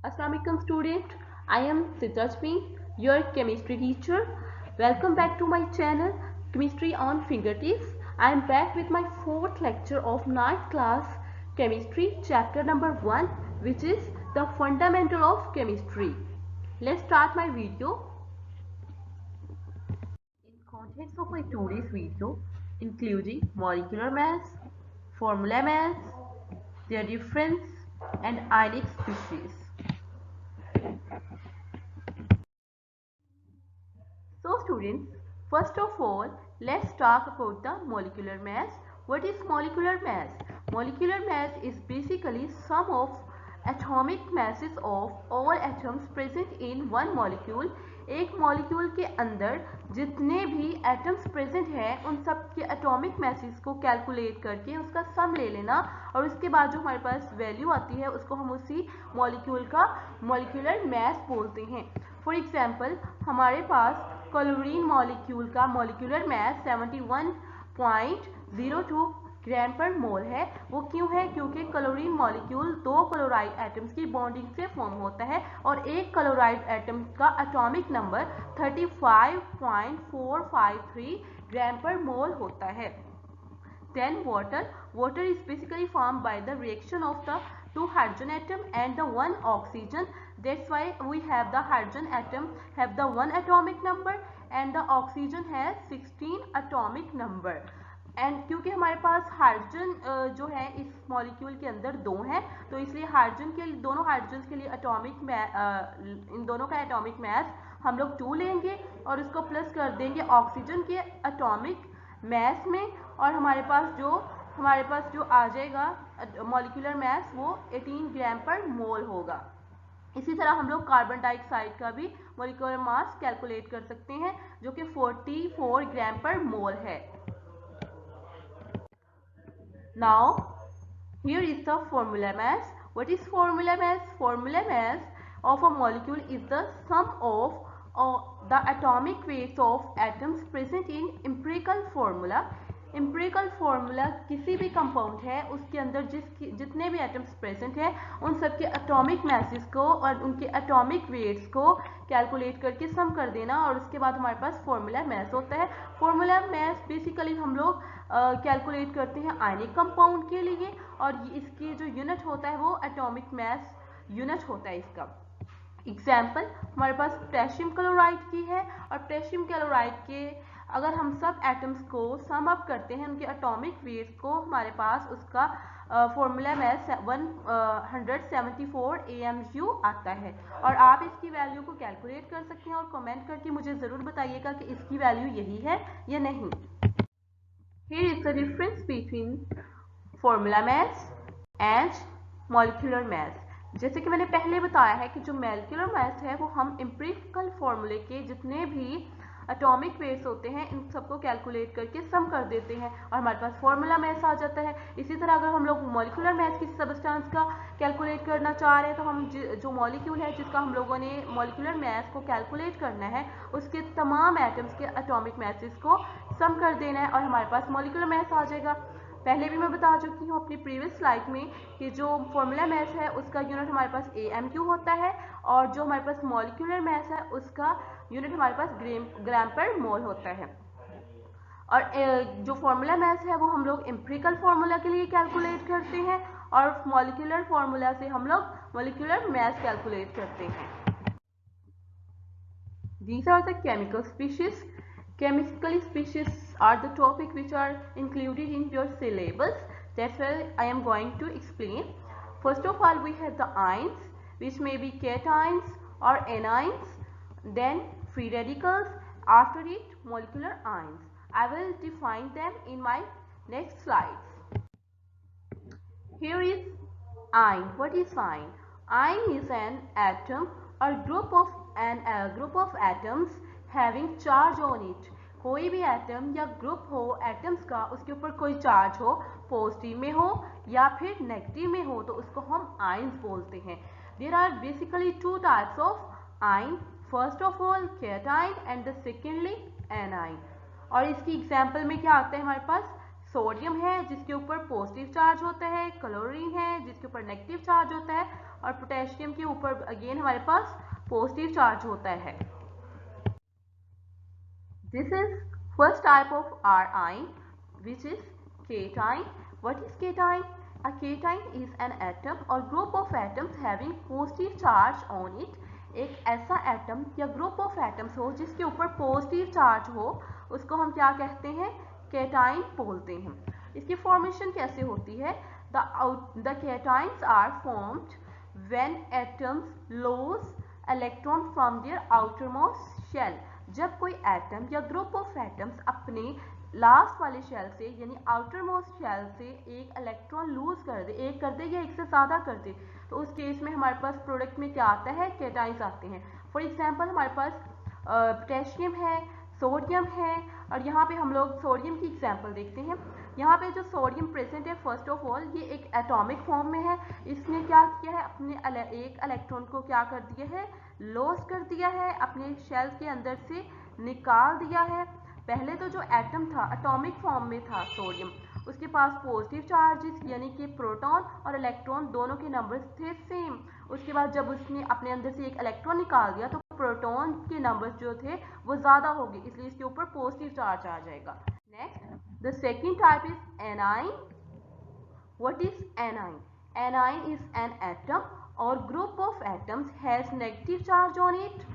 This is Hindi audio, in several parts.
Assalamualaikum student, I am Sitajmi, your chemistry teacher. Welcome back to my channel Chemistry on Fingertips. I am back with my fourth lecture of 9th class chemistry chapter number 1, which is the fundamental of chemistry. Let's start my video. In context of my today's video, including molecular mass, formula mass, their difference and ionic species. So students, first of all, let's talk about the molecular mass. What is molecular mass? Molecular mass is basically sum of atomic masses of all atoms present in one molecule. एक मॉलिक्यूल के अंदर जितने भी एटम्स प्रेजेंट हैं उन सब के एटॉमिक मैसेज को कैलकुलेट करके उसका सम ले लेना और उसके बाद जो हमारे पास वैल्यू आती है उसको हम उसी मॉलिक्यूल का मॉलिक्यूलर मैस बोलते हैं. फॉर एग्जांपल हमारे पास क्लोरीन मॉलिक्यूल का मॉलिक्यूलर मैस 71.02 ग्राम पर मोल है. वो क्यों है? क्योंकि क्लोरीन मॉलिक्यूल दो क्लोराइड एटम्स की बॉन्डिंग से फॉर्म होता है और एक क्लोराइड एटम का एटॉमिक नंबर 35.453 ग्राम पर मोल होता है. Then water is basically formed by the reaction of the two hydrogen atom and the one oxygen. That's why we have the hydrogen atom have the one atomic number and the oxygen has 16 atomic number. And क्योंकि हमारे पास हाइड्रोजन जो है इस मॉलिक्यूल के अंदर दो हैं तो इसलिए हाइड्रोजन के लिए दोनों हाइड्रोजन के लिए इन दोनों का एटॉमिक मैस हम लोग 2 लेंगे और उसको प्लस कर देंगे ऑक्सीजन के एटॉमिक मैस में और हमारे पास जो आ जाएगा मॉलिक्यूलर मैस वो 18 ग्राम पर मोल होगा. इसी तरह हम लोग कार्बन डाइऑक्साइड का भी मॉलिक्यूलर मास कैलकुलेट कर सकते हैं जो कि 44 ग्राम पर मोल है. Now here is the formula mass. What is formula mass? Formula mass of a molecule is the sum of the atomic weights of atoms present in empirical formula. Empirical formula किसी भी कंपाउंड है उसके अंदर जितने भी एटम्स प्रेजेंट है उन सब के एटॉमिक मैसेज को और उनके एटॉमिक वेट्स को कैलकुलेट करके सम कर देना और उसके बाद हमारे पास फार्मूला मैस होता है. फार्मूला मैस बेसिकली हम लोग कैलकुलेट करते हैं आयनिक कंपाउंड के लिए और इसकी जो यूनिट होता है वो एटॉमिक मैस यूनिट होता है इसका. एग्जाम्पल हमारे पास पोटेशियम क्लोराइड की है और पोटेशियम क्लोराइड के अगर हम सब एटम्स को सम अप करते हैं उनके एटॉमिक वेट्स को हमारे पास उसका फॉर्मूला में 174 AMU आता है और आप इसकी वैल्यू को कैलकुलेट कर सकते हैं और कमेंट करके मुझे ज़रूर बताइएगा कि इसकी वैल्यू यही है या नहीं. Here is the difference between formula mass and molecular mass. जैसे कि मैंने पहले बताया है कि जो molecular mass है वो हम empirical formula के जितने भी एटॉमिक वेट्स होते हैं इन सबको कैलकुलेट करके सम कर देते हैं और हमारे पास फॉर्मूला मैस आ जाता है. इसी तरह अगर हम लोग मॉलिक्यूलर मैस किसी सब्सटेंस का कैलकुलेट करना चाह रहे हैं तो हम जो मॉलिक्यूल है जिसका हम लोगों ने मॉलिक्यूलर मैस को कैलकुलेट करना है उसके तमाम एटम्स के एटॉमिक मैसेज को सम कर देना है और हमारे पास मॉलिक्यूलर मैस आ जाएगा. पहले भी मैं बता चुकी हूँ अपनी प्रीवियस स्लाइड में कि जो फॉर्मूला मैस है उसका यूनिट हमारे पास AMU होता है और जो हमारे पास मॉलिक्यूलर मैस है उसका यूनिट हमारे पास ग्राम पर मोल होता है. और जो फॉर्मूला मैस है वो हम लोग एम्पिरिकल फार्मूला के लिए कैलकुलेट करते हैं और मॉलिक्यूलर फार्मूला से हम लोग मॉलिक्यूलर मैस कैलकुलेट करते हैं. These are the chemical species. Chemical species are the topic which are included in your syllabus. That's why I am going to explain. First of all, we have the ions, which may be cations or anions. Then free radicals. After it, molecular ions. I will define them in my next slides. Here is ion. What is ion? Ion is an atom or group of atoms having charge on it. कोई भी एटम या ग्रुप हो एटम्स का उसके ऊपर कोई चार्ज हो पॉजिटिव में हो या फिर नेगेटिव में हो तो उसको हम आयंस बोलते हैं. There are basically 2 types of ion. First of all cation and the secondly anion. और इसकी एग्जांपल में क्या आता है हमारे पास सोडियम है जिसके ऊपर पॉजिटिव चार्ज होता है, क्लोरीन है जिसके ऊपर नेगेटिव चार्ज होता है, और पोटेशियम के ऊपर अगेन हमारे पास पॉजिटिव चार्ज होता है। This is first type of are ion which is cation. What is cation? A cation is an atom or group of atoms having positive charge on it. एक ऐसा एटम या ग्रुप ऑफ एटम्स हो जिसके ऊपर पॉजिटिव चार्ज हो, उसको हम क्या कहते हैं? केटाइन बोलते हैं। इसकी फॉर्मेशन कैसे होती है? The cations are formed when atoms loss electron from their outermost shell. जब कोई एटम या ग्रुप ऑफ एटम्स अपने लास्ट वाले शेल से यानी आउटर मोस्ट शेल से एक इलेक्ट्रॉन लूज कर दे, एक कर दे या एक से ज़्यादा कर दे, तो उस केस में हमारे पास प्रोडक्ट में क्या आता है? केटाइंस आते हैं। फॉर एग्जांपल हमारे पास पोटेशियम है, सोडियम है, और यहाँ पे हम लोग सोडियम की एग्जांपल देखते हैं। यहाँ पे जो सोडियम प्रेजेंट है, फर्स्ट ऑफ ऑल ये एक एटॉमिक फॉर्म में है। इसने क्या किया है? अपने एक इलेक्ट्रॉन को क्या कर दिया है? लॉस कर दिया है, अपने शेल के अंदर से निकाल दिया है। पहले तो जो एटम था एटॉमिक फॉर्म में था सोडियम, उसके पास पॉजिटिव चार्जेस यानी कि प्रोटॉन और इलेक्ट्रॉन दोनों के नंबर्स थे सेम। उसके बाद जब उसने अपने अंदर से एक इलेक्ट्रॉन निकाल दिया तो प्रोटॉन के नंबर्स जो थे वो ज़्यादा हो गए, इसलिए इसके ऊपर पॉजिटिव चार्ज आ जाएगा। Next, the second type is anion. What is anion? Anion is an atom और group of atoms has negative charge on it.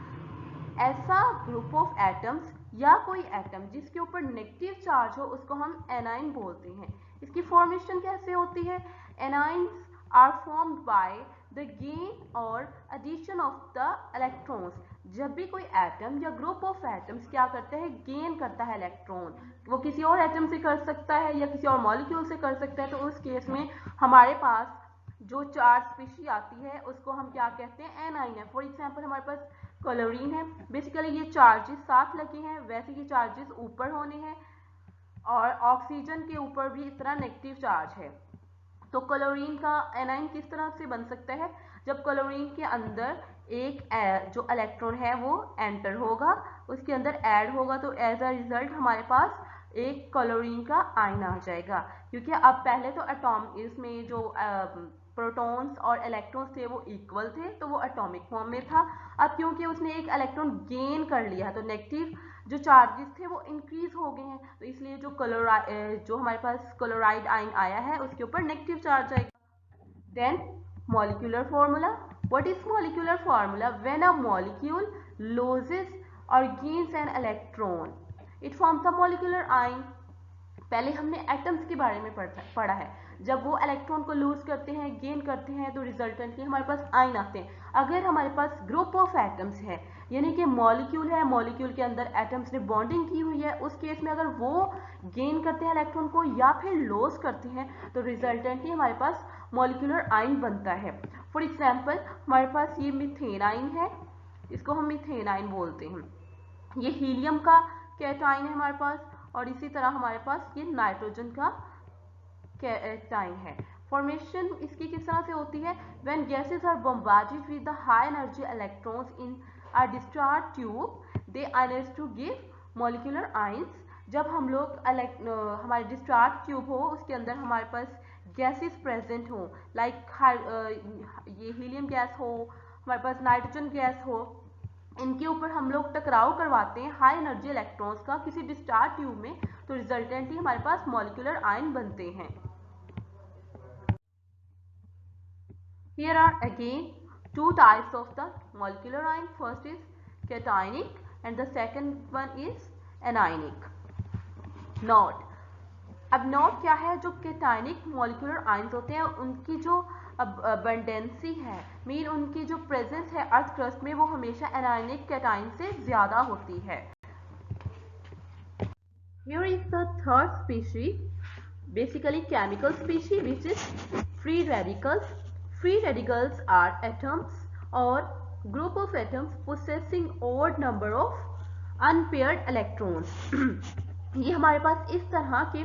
ऐसा ग्रुप ऑफ एटम्स या कोई एटम जिसके ऊपर नेगेटिव चार्ज हो उसको हम एनाइन बोलते हैं। इसकी फॉर्मेशन कैसे होती है? Anions are formed by the gain और एडिशन ऑफ द इलेक्ट्रॉन्स। जब भी कोई एटम या ग्रुप ऑफ एटम्स क्या करता है? गेन करता है इलेक्ट्रॉन, वो किसी और एटम से कर सकता है या किसी और मॉलिक्यूल से कर सकता है, तो उस केस में हमारे पास जो चार्ज स्पीशी आती है उसको हम क्या कहते हैं? एनाइन है। फॉर एग्जांपल हमारे पास क्लोरीन है, बेसिकली ये चार्जेस साथ लगे हैं, वैसे ही चार्जेस ऊपर होने हैं, और ऑक्सीजन के ऊपर भी इस तरह नेगेटिव चार्ज है। तो क्लोरीन का एनाइन किस तरह से बन सकता है? जब क्लोरीन के अंदर एक जो इलेक्ट्रॉन है वो एंटर होगा, उसके अंदर ऐड होगा, तो एज अ रिजल्ट हमारे पास एक क्लोरीन का आयन आ जाएगा। क्योंकि अब पहले तो एटॉम इसमें जो प्रोटॉन्स और इलेक्ट्रॉन्स थे वो इक्वल थे, तो वो एटॉमिक फॉर्म में था। अब क्योंकि उसने एक इलेक्ट्रॉन गेन कर लिया तो नेगेटिव जो चार्जेस थे वो इंक्रीज हो गए हैं, तो इसलिए जो हमारे पास क्लोराइड आयन आया है उसके ऊपर नेगेटिव चार्ज आएगा। Then molecular formula. What is molecular formula? When a molecule loses और gains an electron it forms a molecular ion. पहले हमने एटम्स के बारे में पढ़ा है, जब वो इलेक्ट्रॉन को लूज करते हैं, गेन करते हैं, तो रिजल्टेंटली हमारे पास आयन आते हैं। अगर हमारे पास ग्रुप ऑफ एटम्स है यानी कि मॉलिक्यूल है, मॉलिक्यूल के अंदर एटम्स ने बॉन्डिंग की हुई है, उस केस में अगर वो गेन करते हैं इलेक्ट्रॉन को या फिर लॉस करते हैं तो रिजल्टेंटली हमारे पास मॉलिक्यूलर आयन बनता है। फॉर एग्जाम्पल हमारे पास ये मीथेन आयन है, इसको हम मीथेन आयन बोलते हैं। ये हीलियम का कैटाइन है हमारे पास, और इसी तरह हमारे पास ये नाइट्रोजन का कैटाइन है। फॉर्मेशन इसकी किस तरह से होती है? When gases are bombarded with the high energy electrons in a discharge tube they ionise to give molecular ions। जब हम लोग हमारे डिस्चार्ज ट्यूब हो उसके अंदर हमारे पास गैसेस प्रेजेंट हो, लाइक ये हीलियम गैस हो, हमारे पास नाइट्रोजन गैस हो, इनके ऊपर हम लोग टकराव करवाते हैं हाई एनर्जी इलेक्ट्रॉन्स का किसी डिस्चार्ज ट्यूब में, तो रिजल्टेंटली हमारे पास मॉलिक्यूलर आयन बनते हैं। Here are again two types of the molecular ion. First is cationic and the second one is anionic. Note, अब नोट क्या है? जो कैटाइनिक मॉलिक्यूलर आयंस होते हैं उनकी जो अबंडेंसी है, मीन उनकी जो प्रेजेंस है अर्थ क्रस्ट में, वो हमेशा एनायनिक कैटाइन से ज्यादा होती है। Here is the third species, basically chemical species, which is free radicals. Free radicals are atoms or group of atoms possessing odd number of unpaired electrons. ये हमारे पास इस तरह के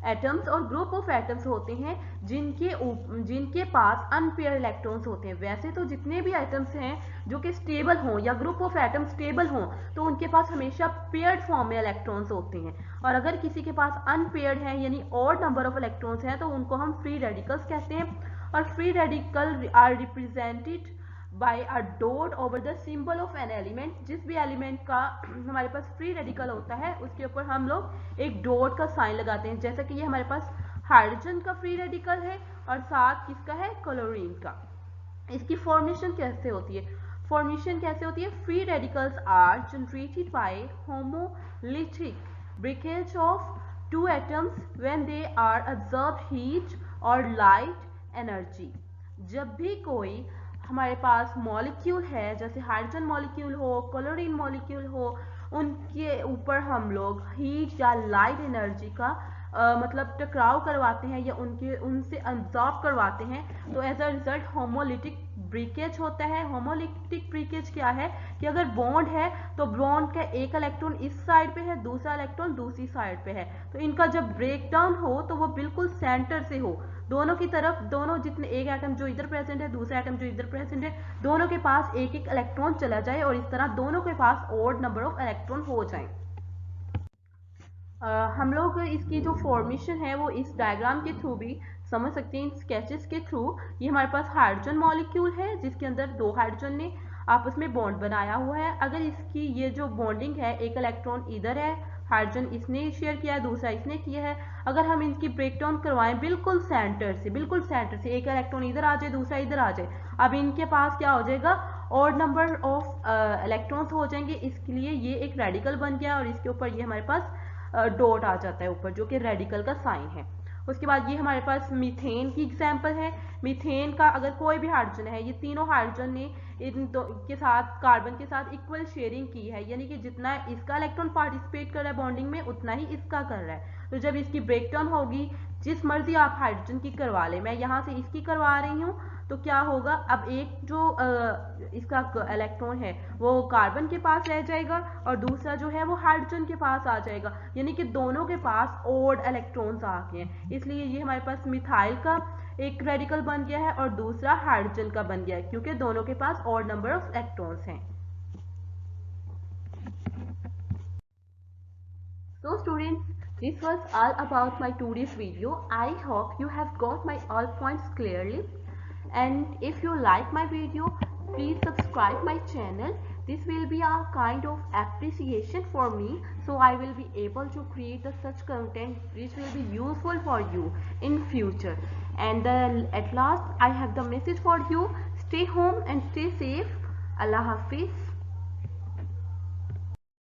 एटम्स और ग्रुप ऑफ एटम्स होते हैं जिनके पास अनपेयर इलेक्ट्रॉन्स होते हैं। वैसे तो जितने भी एटम्स हैं जो कि स्टेबल हों या ग्रुप ऑफ एटम्स स्टेबल हों तो उनके पास हमेशा पेयर्ड फॉर्म में इलेक्ट्रॉन्स होते हैं, और अगर किसी के पास अनपेयर्ड है यानी ऑड नंबर ऑफ इलेक्ट्रॉन्स हैं तो उनको हम फ्री रेडिकल्स कहते हैं। और free radical are represented by a dot over the symbol of an element. जिस भी एलिमेंट का हमारे पास फ्री रेडिकल होता है उसके ऊपर हम लोग एक डॉट का साइन लगाते हैं, जैसा कि ये हमारे पास हाइड्रोजन का फ्री रेडिकल है और साथ किसका है, क्लोरीन का। इसकी फॉर्मेशन कैसे होती है, free radicals are generated by homolytic breakage of two atoms when they are absorb heat और लाइट एनर्जी। जब भी कोई हमारे पास मॉलिक्यूल है, जैसे हाइड्रोजन मॉलिक्यूल हो, क्लोरीन मॉलिक्यूल हो, उनके ऊपर हम लोग हीट या लाइट एनर्जी का मतलब टकराव करवाते हैं या उनसे अब्जॉर्ब करवाते हैं, तो as a result homolytic breakage होता है। होमोलिटिक ब्रेकेज क्या है कि अगर बॉन्ड है तो बॉन्ड का एक इलेक्ट्रॉन इस साइड पे है, दूसरा इलेक्ट्रॉन दूसरी साइड पे है, तो इनका जब ब्रेक डाउन हो तो वो बिल्कुल सेंटर से हो, दोनों की तरफ, दोनों जितने एक एटम जो इधर प्रेजेंट है, दूसरा एटम जो इधर प्रेजेंट है, दोनों के पास एक एक इलेक्ट्रॉन चला जाए और इस तरह दोनों के पास ऑड नंबर ऑफ इलेक्ट्रॉन हो जाए। हम लोग इसकी जो फॉर्मेशन है वो इस डायग्राम के थ्रू भी समझ सकते हैं, इन स्केचेस के थ्रू। ये हमारे पास हाइड्रोजन मॉलिक्यूल है जिसके अंदर दो हाइड्रोजन ने आपस में बॉन्ड बनाया हुआ है। अगर इसकी ये जो बॉन्डिंग है, एक इलेक्ट्रॉन इधर है, हाइड्रोजन इसने शेयर किया है, दूसरा इसने किया है, अगर हम इनकी ब्रेकडाउन करवाएं बिल्कुल सेंटर से, एक इलेक्ट्रॉन इधर आ जाए, दूसरा इधर आ जाए, अब इनके पास क्या हो जाएगा, ऑड नंबर ऑफ इलेक्ट्रॉन्स हो जाएंगे। इसके लिए ये एक रेडिकल बन गया और इसके ऊपर ये हमारे पास डॉट आ जाता है ऊपर, जो कि रेडिकल का साइन है। उसके बाद ये हमारे पास मीथेन की एग्जांपल है। मीथेन का अगर कोई भी हाइड्रोजन है, ये तीनों हाइड्रोजन ने इन दो के साथ कार्बन के साथ इक्वल शेयरिंग की है, यानी कि जितना इसका इलेक्ट्रॉन पार्टिसिपेट कर रहा है बॉन्डिंग में उतना ही इसका कर रहा है। तो जब इसकी ब्रेकडाउन होगी, जिस मर्जी आप हाइड्रोजन की करवा लें, मैं यहाँ से इसकी करवा रही हूँ, तो क्या होगा, अब एक जो इसका इलेक्ट्रॉन है वो कार्बन के पास रह जाएगा और दूसरा जो है वो हाइड्रोजन के पास आ जाएगा, यानी कि दोनों के पास ऑड इलेक्ट्रॉन्स आ गए हैं। इसलिए ये हमारे पास मिथाइल का एक रेडिकल बन गया है और दूसरा हाइड्रोजन का बन गया है, क्योंकि दोनों के पास ऑड नंबर ऑफ इलेक्ट्रॉन्स हैं। So students, this was all about my today's video. I hope you have got my all points clearly. And if you like my video, please subscribe my channel. This will be a kind of appreciation for me, so I will be able to create such content which will be useful for you in future. And at last, I have the message for you: stay home and stay safe. Allah Hafiz.